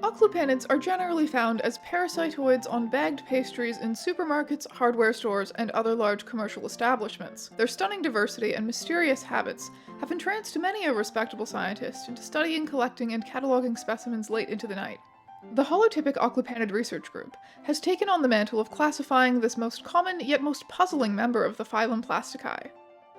Occlupanids are generally found as parasitoids on bagged pastries in supermarkets, hardware stores, and other large commercial establishments. Their stunning diversity and mysterious habits have entranced many a respectable scientist into studying, collecting, and cataloging specimens late into the night. The holotypic occlupanid research group has taken on the mantle of classifying this most common yet most puzzling member of the phylum Plasticae.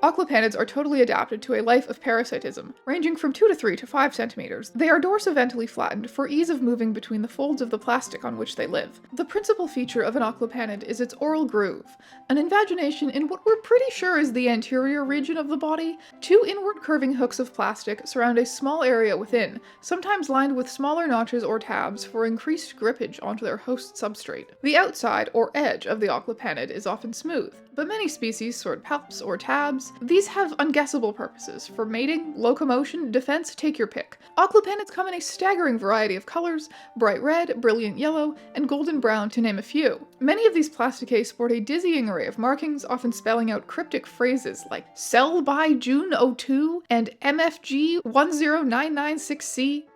Occlupanids are totally adapted to a life of parasitism, ranging from 2 to 3 to 5 centimeters. They are dorsoventrally flattened for ease of moving between the folds of the plastic on which they live. The principal feature of an occlupanid is its oral groove, an invagination in what we're pretty sure is the anterior region of the body. 2 inward curving hooks of plastic surround a small area within, sometimes lined with smaller notches or tabs for increased grippage onto their host substrate. The outside, or edge, of the occlupanid is often smooth, but many species sort palps or tabs. These have unguessable purposes for mating, locomotion, defense, take your pick. Occlupanids come in a staggering variety of colors: bright red, brilliant yellow, and golden brown, to name a few. Many of these Plasticae sport a dizzying array of markings, often spelling out cryptic phrases like "Sell by June '02" and MFG 10996C.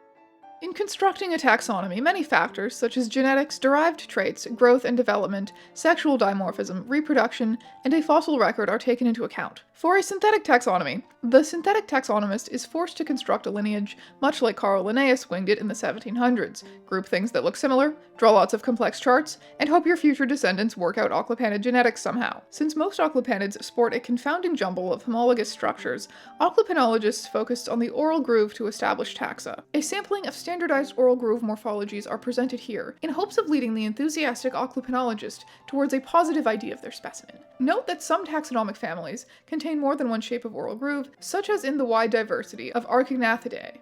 In constructing a taxonomy, many factors such as genetics, derived traits, growth and development, sexual dimorphism, reproduction, and a fossil record are taken into account. For a synthetic taxonomy, the synthetic taxonomist is forced to construct a lineage much like Carl Linnaeus winged it in the 1700s. Group things that look similar, draw lots of complex charts, and hope your future descendants work out occlupanid genetics somehow. Since most occlupanids sport a confounding jumble of homologous structures, occlupanologists focused on the oral groove to establish taxa. A sampling of standardized oral groove morphologies are presented here, in hopes of leading the enthusiastic occlupanologist towards a positive idea of their specimen. Note that some taxonomic families contain more than one shape of oral groove, such as in the wide diversity of Archagnathidae.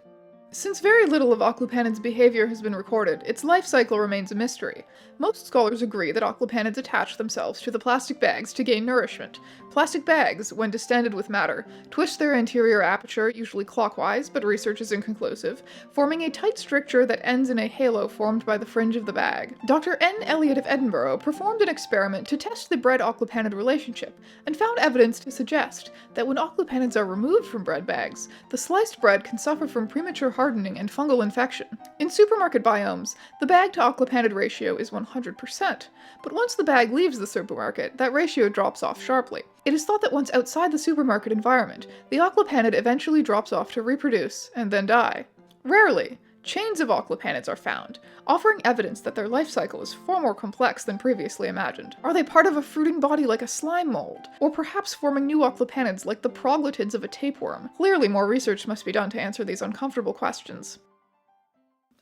Since very little of occlupanid's behavior has been recorded, its life cycle remains a mystery. Most scholars agree that occlupanids attach themselves to the plastic bags to gain nourishment. Plastic bags, when distended with matter, twist their anterior aperture, usually clockwise, but research is inconclusive, forming a tight stricture that ends in a halo formed by the fringe of the bag. Dr. N. Elliot of Edinburgh performed an experiment to test the bread-occlupanid relationship, and found evidence to suggest that when occlupanids are removed from bread bags, the sliced bread can suffer from premature hardening and fungal infection. In supermarket biomes, the bag-to-occlupanid ratio is 100%, but once the bag leaves the supermarket, that ratio drops off sharply. It is thought that once outside the supermarket environment, the occlupanid eventually drops off to reproduce and then die. Rarely, chains of occlupanids are found, offering evidence that their life cycle is far more complex than previously imagined. Are they part of a fruiting body like a slime mold? Or perhaps forming new occlupanids like the proglottids of a tapeworm? Clearly more research must be done to answer these uncomfortable questions.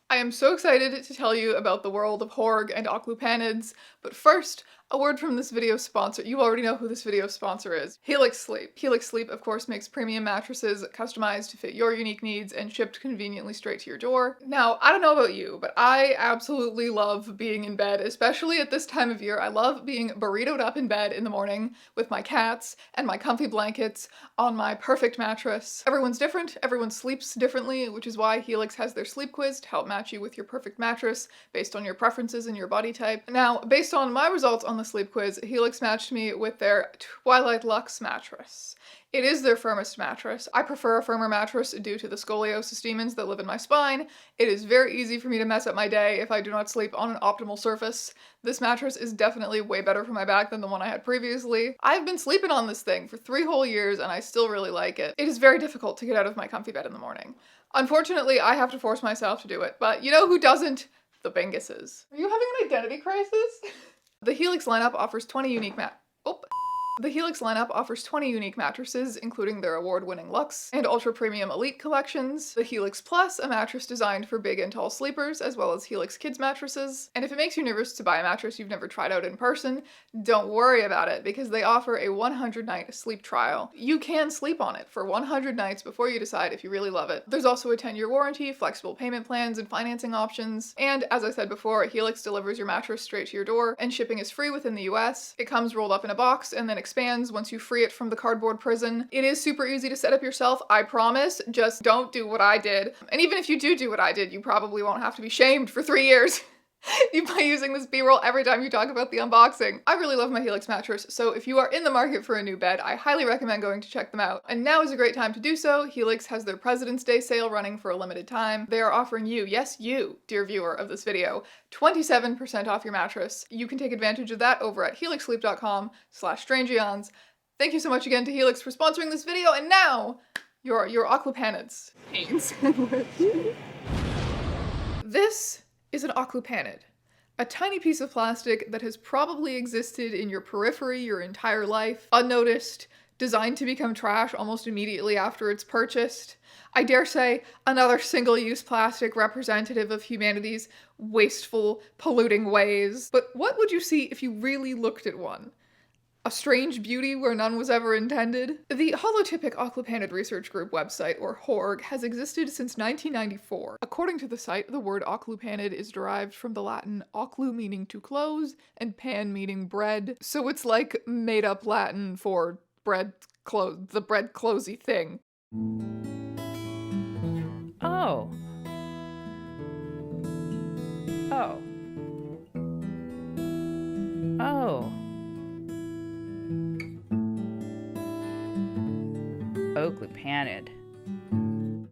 I am so excited to tell you about the world of Horg and occlupanids, but first, a word from this video's sponsor. You already know who this video's sponsor is. Helix Sleep. Helix Sleep, of course, makes premium mattresses customized to fit your unique needs and shipped conveniently straight to your door. Now, I don't know about you, but I absolutely love being in bed, especially at this time of year. I love being burritoed up in bed in the morning with my cats and my comfy blankets on my perfect mattress. Everyone's different, everyone sleeps differently, which is why Helix has their sleep quiz to help match you with your perfect mattress based on your preferences and your body type. Now, based on my results on the sleep quiz, Helix matched me with their Twilight Luxe mattress. It is their firmest mattress. I prefer a firmer mattress due to the scoliosis demons that live in my spine. It is very easy for me to mess up my day if I do not sleep on an optimal surface. This mattress is definitely way better for my back than the one I had previously. I've been sleeping on this thing for 3 whole years and I still really like it. It is very difficult to get out of my comfy bed in the morning. Unfortunately, I have to force myself to do it, but you know who doesn't? The Binguses. Are you having an identity crisis? The Helix lineup offers 20 unique mattresses, including their award-winning Luxe and ultra-premium Elite collections, the Helix Plus, a mattress designed for big and tall sleepers, as well as Helix Kids mattresses. And if it makes you nervous to buy a mattress you've never tried out in person, don't worry about it, because they offer a 100-night sleep trial. You can sleep on it for 100 nights before you decide if you really love it. There's also a 10-year warranty, flexible payment plans, and financing options. And as I said before, Helix delivers your mattress straight to your door, and shipping is free within the US. It comes rolled up in a box and then expands once you free it from the cardboard prison. It is super easy to set up yourself, I promise. Just don't do what I did. And even if you do what I did, you probably won't have to be shamed for 3 years. by using this B-roll every time you talk about the unboxing. I really love my Helix mattress, so if you are in the market for a new bed, I highly recommend going to check them out. And now is a great time to do so. Helix has their President's Day sale running for a limited time. They are offering you, yes you, dear viewer of this video, 27% off your mattress. You can take advantage of that over at helixsleep.com/strangeeons. Thank you so much again to Helix for sponsoring this video, and now, your aquapanids. This is an aquapanid, a tiny piece of plastic that has probably existed in your periphery your entire life, unnoticed, designed to become trash almost immediately after it's purchased. I dare say another single-use plastic representative of humanity's wasteful, polluting ways. But what would you see if you really looked at one? A strange beauty where none was ever intended? The Holotypic Aquapanid Research Group website, or HORG, has existed since 1994. According to the site, the word aquapanid is derived from the Latin aquu meaning to close, and pan meaning bread. So it's like made-up Latin for bread the bread closey thing. Oh. Oh. Oh. Aquapanid.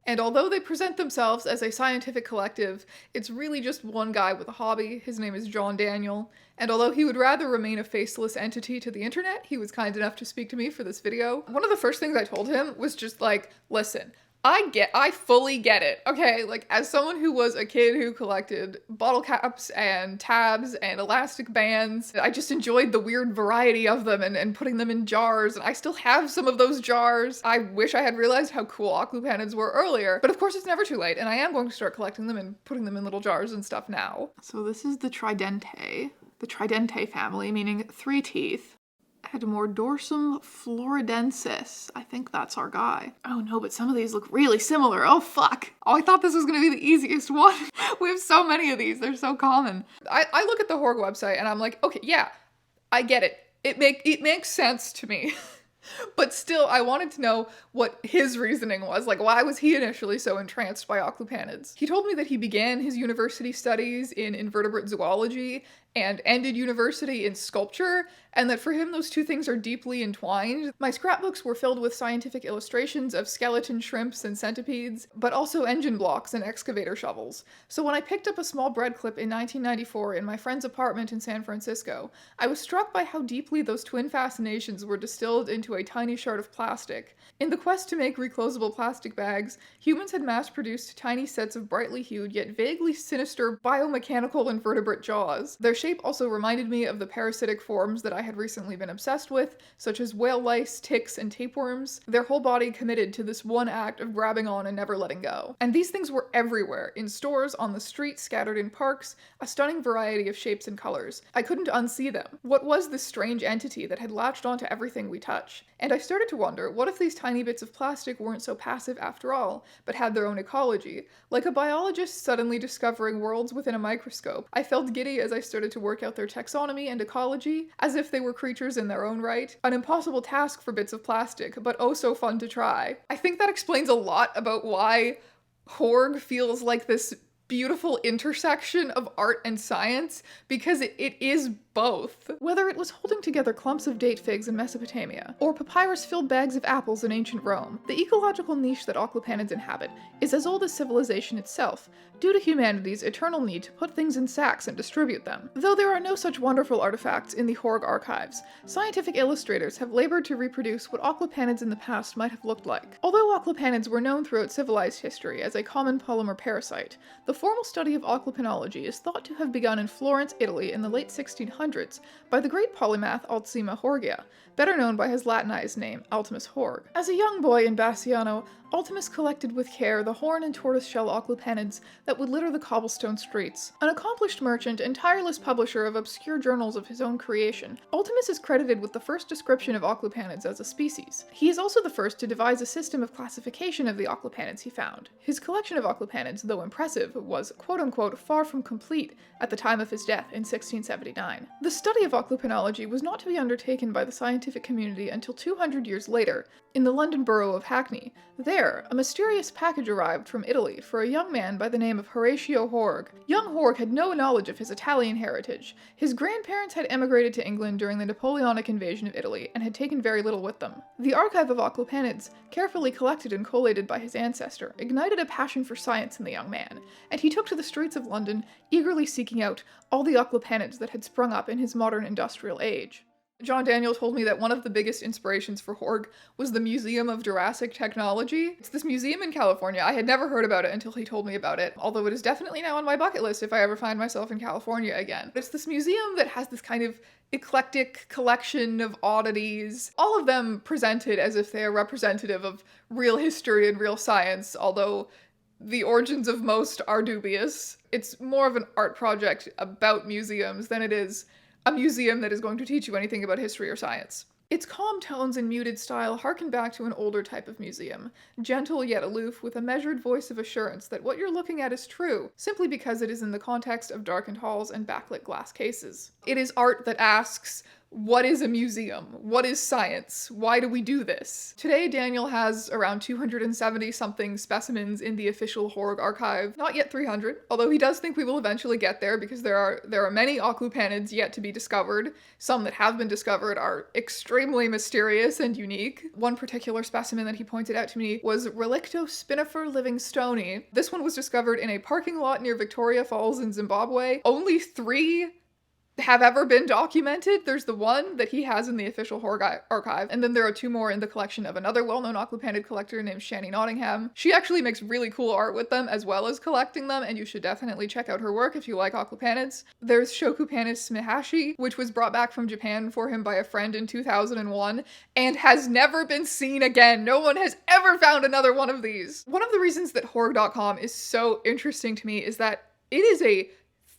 And although they present themselves as a scientific collective, it's really just one guy with a hobby. His name is John Daniel. And although he would rather remain a faceless entity to the internet, he was kind enough to speak to me for this video. One of the first things I told him was just like, listen, I fully get it, okay? Like, as someone who was a kid who collected bottle caps and tabs and elastic bands, I just enjoyed the weird variety of them and putting them in jars, and I still have some of those jars. I wish I had realized how cool aquapanids were earlier, but of course it's never too late, and I am going to start collecting them and putting them in little jars and stuff now. So this is the Tridente family, meaning 3 teeth. Edmordorsum floridensis. I think that's our guy. Oh no, but some of these look really similar. Oh fuck. Oh, I thought this was gonna be the easiest one. We have so many of these. They're so common. I look at the HORG website and I'm like, okay, yeah, I get it. It makes sense to me. But still, I wanted to know what his reasoning was. Like, why was he initially so entranced by aquapanids? He told me that he began his university studies in invertebrate zoology and ended university in sculpture, and that for him those two things are deeply entwined. My scrapbooks were filled with scientific illustrations of skeleton shrimps and centipedes, but also engine blocks and excavator shovels. So when I picked up a small bread clip in 1994 in my friend's apartment in San Francisco, I was struck by how deeply those twin fascinations were distilled into a tiny shard of plastic. In the quest to make reclosable plastic bags, humans had mass-produced tiny sets of brightly hued yet vaguely sinister biomechanical invertebrate jaws. Their shape also reminded me of the parasitic forms that I had recently been obsessed with, such as whale lice, ticks, and tapeworms, their whole body committed to this one act of grabbing on and never letting go. And these things were everywhere, in stores, on the street, scattered in parks, a stunning variety of shapes and colors. I couldn't unsee them. What was this strange entity that had latched onto everything we touch? And I started to wonder, what if these tiny bits of plastic weren't so passive after all, but had their own ecology? Like a biologist suddenly discovering worlds within a microscope, I felt giddy as I started to work out their taxonomy and ecology, as if they were creatures in their own right. An impossible task for bits of plastic, but oh so fun to try. I think that explains a lot about why HORG feels like this beautiful intersection of art and science, because it is both. Whether it was holding together clumps of date figs in Mesopotamia, or papyrus-filled bags of apples in ancient Rome, the ecological niche that aquapanids inhabit is as old as civilization itself, due to humanity's eternal need to put things in sacks and distribute them. Though there are no such wonderful artifacts in the HORG archives, scientific illustrators have labored to reproduce what aquapanids in the past might have looked like. Although aquapanids were known throughout civilized history as a common polymer parasite, the formal study of aquapanology is thought to have begun in Florence, Italy in the late 1600s by the great polymath Ultima Horgia, better known by his Latinized name, Ultimus Horg. As a young boy in Bassiano, Ultimus collected with care the horn and tortoiseshell aquapanids that would litter the cobblestone streets. An accomplished merchant and tireless publisher of obscure journals of his own creation, Ultimus is credited with the first description of aquapanids as a species. He is also the first to devise a system of classification of the aquapanids he found. His collection of aquapanids, though impressive, was quote-unquote far from complete at the time of his death in 1679. The study of aquapanology was not to be undertaken by the scientific community until 200 years later, in In the London borough of Hackney, there, a mysterious package arrived from Italy for a young man by the name of Horatio Horg. Young Horg had no knowledge of his Italian heritage. His grandparents had emigrated to England during the Napoleonic invasion of Italy and had taken very little with them. The archive of Occlupanids, carefully collected and collated by his ancestor, ignited a passion for science in the young man, and he took to the streets of London, eagerly seeking out all the Occlupanids that had sprung up in his modern industrial age. John Daniel told me that one of the biggest inspirations for Horg was the Museum of Jurassic Technology. It's this museum in California. I had never heard about it until he told me about it, although it is definitely now on my bucket list if I ever find myself in California again. It's this museum that has this kind of eclectic collection of oddities, all of them presented as if they are representative of real history and real science, although the origins of most are dubious. It's more of an art project about museums than it is a museum that is going to teach you anything about history or science. Its calm tones and muted style harken back to an older type of museum, gentle yet aloof, with a measured voice of assurance that what you're looking at is true, simply because it is in the context of darkened halls and backlit glass cases. It is art that asks, what is a museum? What is science? Why do we do this? Today, Daniel has around 270-something specimens in the official Horg archive. Not yet 300, although he does think we will eventually get there because there are many Occlupanids yet to be discovered. Some that have been discovered are extremely mysterious and unique. One particular specimen that he pointed out to me was Relicto spinifer livingstoni. This one was discovered in a parking lot near Victoria Falls in Zimbabwe. Only 3 have ever been documented. There's the one that he has in the official Horg archive, and then there are 2 more in the collection of another well-known Occlupanid collector named Shani Nottingham. She actually makes really cool art with them as well as collecting them, and you should definitely check out her work if you like Occlupanids. There's Shokupanis Mihashi, which was brought back from Japan for him by a friend in 2001, and has never been seen again. No one has ever found another one of these. One of the reasons that Horg.com is so interesting to me is that it is a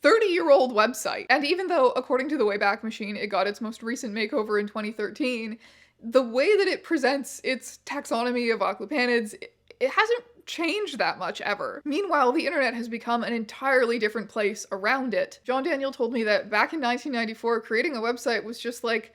30-year-old website. And even though, according to the Wayback Machine, it got its most recent makeover in 2013, the way that it presents its taxonomy of Occlupanids, it hasn't changed that much ever. Meanwhile, the internet has become an entirely different place around it. John Daniel told me that back in 1994, creating a website was just like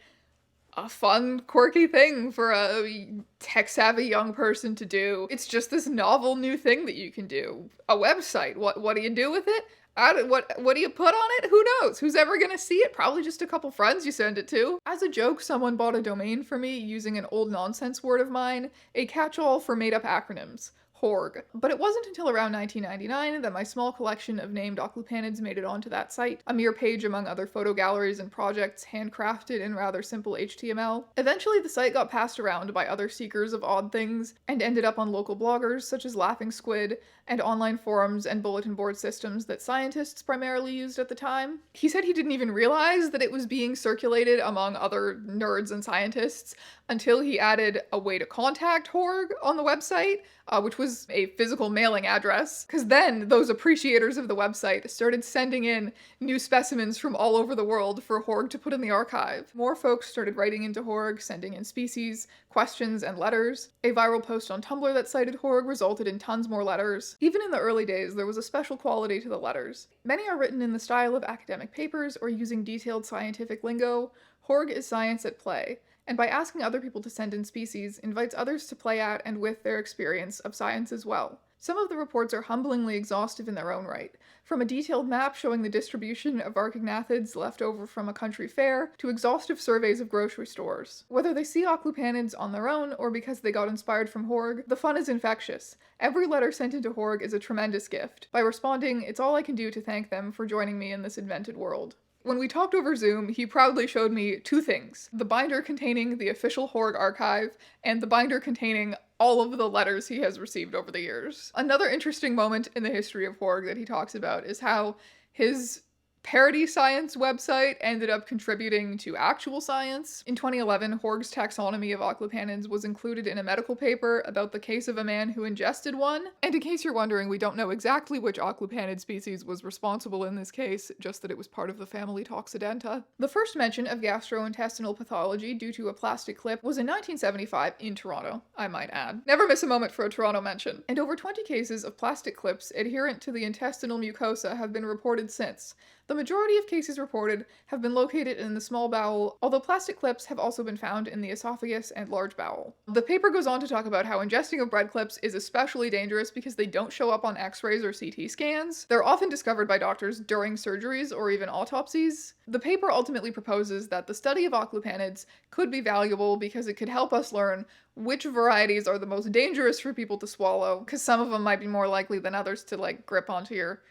a fun, quirky thing for a tech-savvy young person to do. It's just this novel new thing that you can do. A website. What do you do with it? What do you put on it? Who knows? Who's ever gonna see it? Probably just a couple friends you send it to. As a joke, someone bought a domain for me using an old nonsense word of mine, a catch-all for made-up acronyms. Horg. But it wasn't until around 1999 that my small collection of named Occlupanids made it onto that site, a mere page among other photo galleries and projects handcrafted in rather simple HTML. Eventually the site got passed around by other seekers of odd things and ended up on local bloggers such as Laughing Squid and online forums and bulletin board systems that scientists primarily used at the time. He said he didn't even realize that it was being circulated among other nerds and scientists until he added a way to contact Horg on the website, which was a physical mailing address, because then those appreciators of the website started sending in new specimens from all over the world for Horg to put in the archive. More folks started writing into Horg, sending in species, questions, and letters. A viral post on Tumblr that cited Horg resulted in tons more letters. Even in the early days, there was a special quality to the letters. Many are written in the style of academic papers or using detailed scientific lingo. Horg is science at play, and by asking other people to send in species, invites others to play at and with their experience of science as well. Some of the reports are humblingly exhaustive in their own right, from a detailed map showing the distribution of archagnathids left over from a country fair, to exhaustive surveys of grocery stores. Whether they see Occlupanids on their own, or because they got inspired from Horg, the fun is infectious. Every letter sent into Horg is a tremendous gift. By responding, it's all I can do to thank them for joining me in this invented world. When we talked over Zoom, he proudly showed me 2 things: the binder containing the official Horg archive, and the binder containing all of the letters he has received over the years. Another interesting moment in the history of Horg that he talks about is how his parody science website ended up contributing to actual science. In 2011, Horg's taxonomy of Occlupanids was included in a medical paper about the case of a man who ingested one. And in case you're wondering, we don't know exactly which Occlupanid species was responsible in this case, just that it was part of the family Toxodenta. The first mention of gastrointestinal pathology due to a plastic clip was in 1975 in Toronto, I might add. Never miss a moment for a Toronto mention. And over 20 cases of plastic clips adherent to the intestinal mucosa have been reported since, The majority of cases reported have been located in the small bowel, although plastic clips have also been found in the esophagus and large bowel. The paper goes on to talk about how ingesting of bread clips is especially dangerous because they don't show up on x-rays or CT scans. They're often discovered by doctors during surgeries or even autopsies. The paper ultimately proposes that the study of occlupanids could be valuable because it could help us learn which varieties are the most dangerous for people to swallow, because some of them might be more likely than others to grip onto your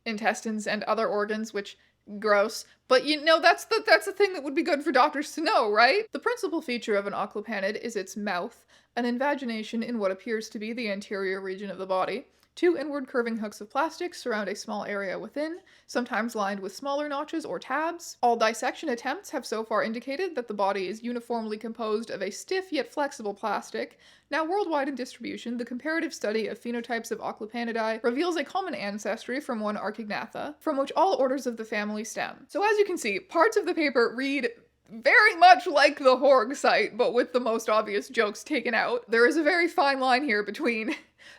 intestines and other organs, which gross. But that's the thing that would be good for doctors to know, right? The principal feature of an occlupanid is its mouth, an invagination in what appears to be the anterior region of the body. Two inward curving hooks of plastic surround a small area within, sometimes lined with smaller notches or tabs. All dissection attempts have so far indicated that the body is uniformly composed of a stiff yet flexible plastic. Now worldwide in distribution, the comparative study of phenotypes of occlupanidae reveals a common ancestry from one Archignatha, from which all orders of the family stem. So as you can see, parts of the paper read very much like the Horg site, but with the most obvious jokes taken out. There is a very fine line here between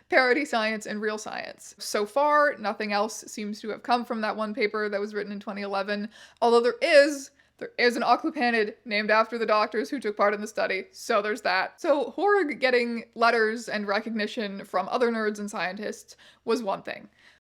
parody science and real science. So far, nothing else seems to have come from that one paper that was written in 2011, although there is an occlupanid named after the doctors who took part in the study, so there's that. So Horg getting letters and recognition from other nerds and scientists was one thing.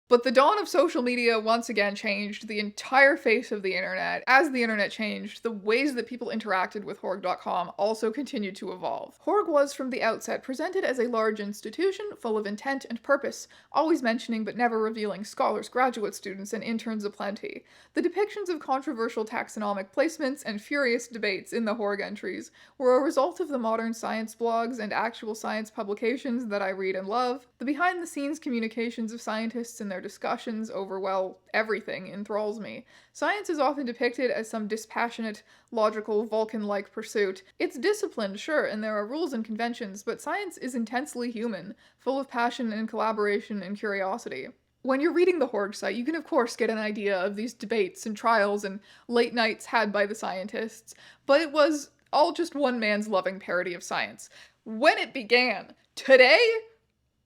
But the dawn of social media once again changed the entire face of the internet. As the internet changed, the ways that people interacted with Horg.com also continued to evolve. Horg was from the outset presented as a large institution full of intent and purpose, always mentioning but never revealing scholars, graduate students, and interns aplenty. The depictions of controversial taxonomic placements and furious debates in the Horg entries were a result of the modern science blogs and actual science publications that I read and love. The behind-the-scenes communications of scientists and their discussions over, well, everything enthralls me. Science is often depicted as some dispassionate, logical, Vulcan-like pursuit. It's disciplined, sure, and there are rules and conventions, but science is intensely human, full of passion and collaboration and curiosity. When you're reading the Horg site, you can of course get an idea of these debates and trials and late nights had by the scientists, but it was all just one man's loving parody of science. When it began, today,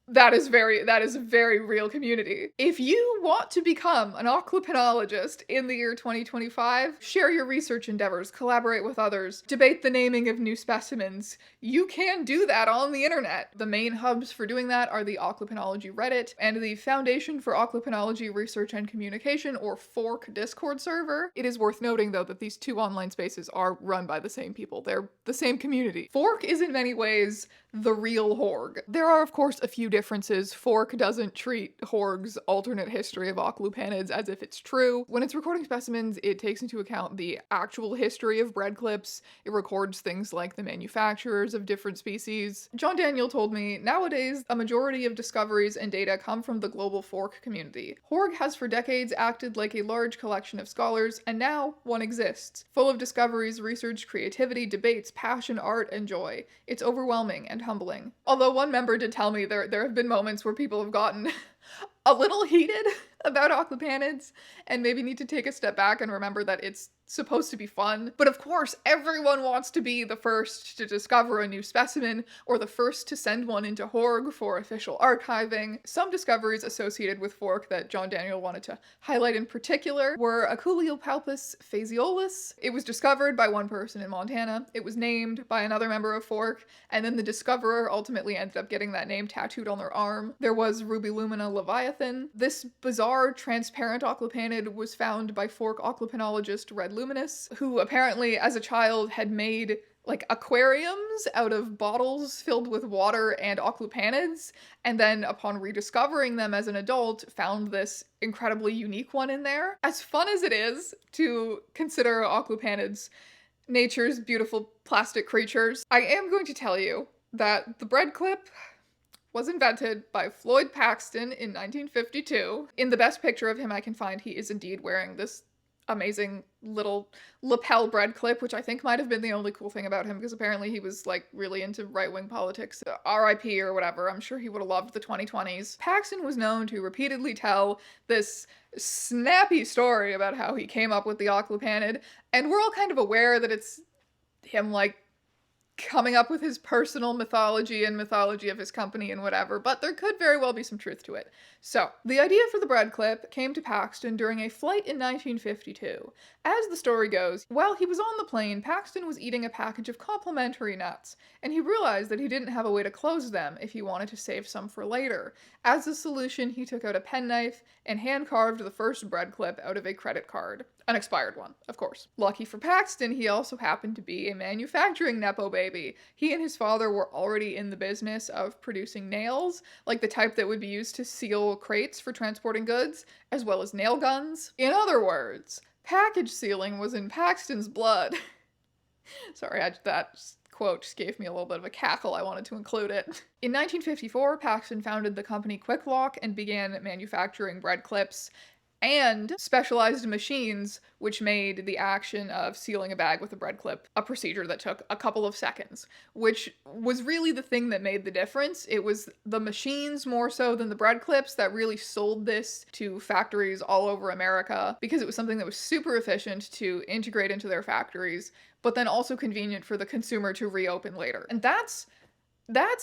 that is a very real community. If you want to become an occlupanologist in the year 2025, share your research endeavors, collaborate with others, debate the naming of new specimens, you can do that on the internet. The main hubs for doing that are the Occlupanology Reddit and the Foundation for Occlupanology Research and Communication, or FORC Discord server. It is worth noting, though, that these two online spaces are run by the same people. They're the same community. FORC is in many ways the real Horg. There are, of course, a few differences. Fork doesn't treat Horg's alternate history of occlupanids as if it's true. When it's recording specimens, it takes into account the actual history of bread clips. It records things like the manufacturers of different species. John Daniel told me, nowadays, a majority of discoveries and data come from the global fork community. Horg has for decades acted like a large collection of scholars, and now one exists. Full of discoveries, research, creativity, debates, passion, art, and joy. It's overwhelming and humbling. Although one member did tell me there have been moments where people have gotten a little heated about occlupanids and maybe need to take a step back and remember that it's supposed to be fun. But of course, everyone wants to be the first to discover a new specimen or the first to send one into Horg for official archiving. Some discoveries associated with fork that John Daniel wanted to highlight in particular were Aculeopalpus phaseolus. It was discovered by one person in Montana. It was named by another member of fork, and then the discoverer ultimately ended up getting that name tattooed on their arm. There was Rubilumina leviathan. This bizarre transparent occlupanid was found by fork occlupanologist Red Luminous, who apparently as a child had made aquariums out of bottles filled with water and occlupanids, and then upon rediscovering them as an adult, found this incredibly unique one in there. As fun as it is to consider occlupanids nature's beautiful plastic creatures, I am going to tell you that the bread clip was invented by Floyd Paxton in 1952. In the best picture of him I can find, he is indeed wearing this amazing little lapel bread clip, which I think might have been the only cool thing about him, because apparently he was really into right-wing politics. RIP or whatever, I'm sure he would have loved the 2020s. Paxton was known to repeatedly tell this snappy story about how he came up with the occlupanid, and we're all kind of aware that it's him coming up with his personal mythology and mythology of his company and whatever, but there could very well be some truth to it. So, the idea for the bread clip came to Paxton during a flight in 1952. As the story goes, while he was on the plane, Paxton was eating a package of complimentary nuts, and he realized that he didn't have a way to close them if he wanted to save some for later. As a solution, he took out a penknife and hand-carved the first bread clip out of a credit card. An expired one, of course. Lucky for Paxton, he also happened to be a manufacturing nepo baby. He and his father were already in the business of producing nails, like the type that would be used to seal crates for transporting goods, as well as nail guns. In other words, package sealing was in Paxton's blood. Sorry, that quote just gave me a little bit of a cackle. I wanted to include it. In 1954, Paxton founded the company Quick Lock and began manufacturing bread clips and specialized machines, which made the action of sealing a bag with a bread clip a procedure that took a couple of seconds, which was really the thing that made the difference. It was the machines more so than the bread clips that really sold this to factories all over America, because it was something that was super efficient to integrate into their factories, but then also convenient for the consumer to reopen later. And that's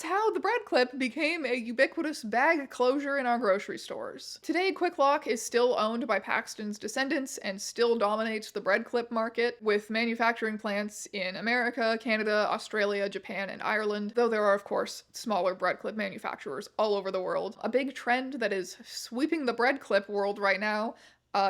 how the bread clip became a ubiquitous bag closure in our grocery stores. Today, Quick Lock is still owned by Paxton's descendants and still dominates the bread clip market, with manufacturing plants in America, Canada, Australia, Japan, and Ireland, though there are, of course, smaller bread clip manufacturers all over the world. A big trend that is sweeping the bread clip world right now,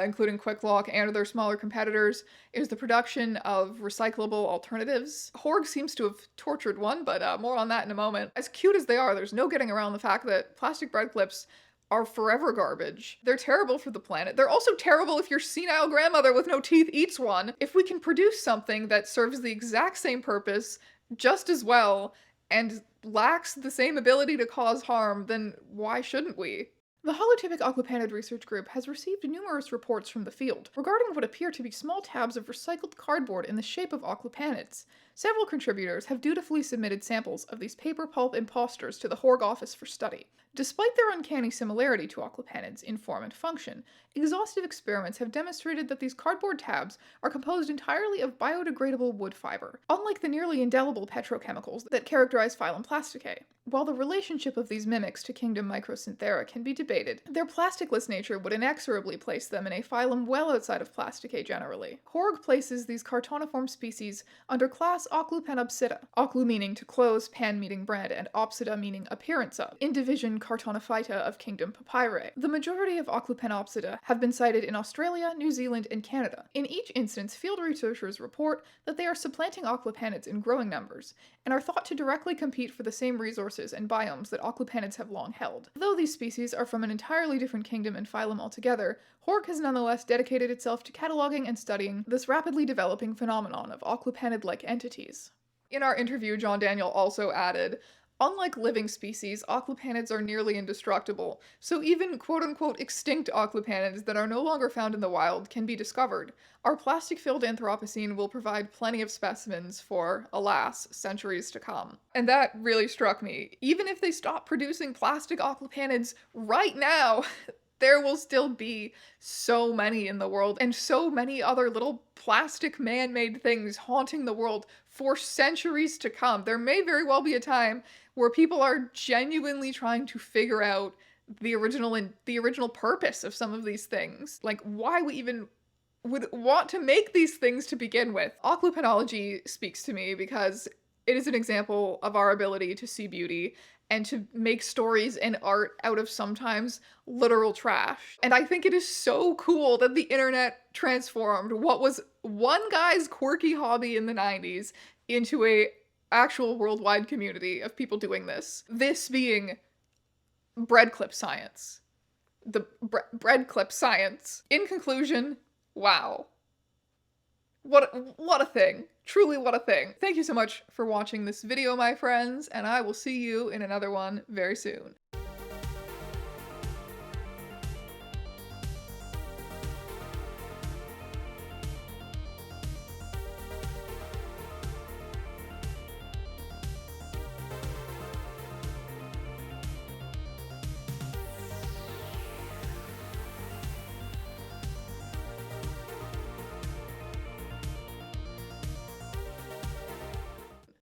including Quick Lock and their smaller competitors, is the production of recyclable alternatives. Horg seems to have tortured one, but more on that in a moment. As cute as they are, there's no getting around the fact that plastic bread clips are forever garbage. They're terrible for the planet. They're also terrible if your senile grandmother with no teeth eats one. If we can produce something that serves the exact same purpose just as well and lacks the same ability to cause harm, then why shouldn't we? The holotypic aquapanid research group has received numerous reports from the field regarding what appear to be small tabs of recycled cardboard in the shape of aquapanids. Several contributors have dutifully submitted samples of these paper pulp imposters to the Horg office for study. Despite their uncanny similarity to aquapanids in form and function, exhaustive experiments have demonstrated that these cardboard tabs are composed entirely of biodegradable wood fiber, unlike the nearly indelible petrochemicals that characterize phylum Plasticae. While the relationship of these mimics to kingdom Microsynthera can be debated, their plasticless nature would inexorably place them in a phylum well outside of Plasticae generally. Horg places these cartoniform species under class Oclupanopsida, oclu meaning to close, pan meaning bread, and opsida meaning appearance of, in division Cartonophyta of kingdom Papyri. The majority of Oclupanopsida have been cited in Australia, New Zealand, and Canada. In each instance, field researchers report that they are supplanting aquapanids in growing numbers, and are thought to directly compete for the same resources and biomes that aquapanids have long held. Though these species are from an entirely different kingdom and phylum altogether, Horg has nonetheless dedicated itself to cataloging and studying this rapidly developing phenomenon of aquapanid-like entities. In our interview, John Daniel also added, unlike living species, aquapanids are nearly indestructible, so even quote-unquote extinct aquapanids that are no longer found in the wild can be discovered. Our plastic-filled Anthropocene will provide plenty of specimens for, alas, centuries to come. And that really struck me. Even if they stop producing plastic aquapanids right now, there will still be so many in the world, and so many other little plastic man-made things haunting the world for centuries to come. There may very well be a time where people are genuinely trying to figure out the original purpose of some of these things. Like, why we even would want to make these things to begin with. Aquapanology speaks to me because it is an example of our ability to see beauty and to make stories and art out of sometimes literal trash. And I think it is so cool that the internet transformed what was one guy's quirky hobby in the 90s into a actual worldwide community of people doing this. This being bread clip science. The bread clip science. In conclusion, wow. What a thing. Truly what a thing. Thank you so much for watching this video, my friends, and I will see you in another one very soon.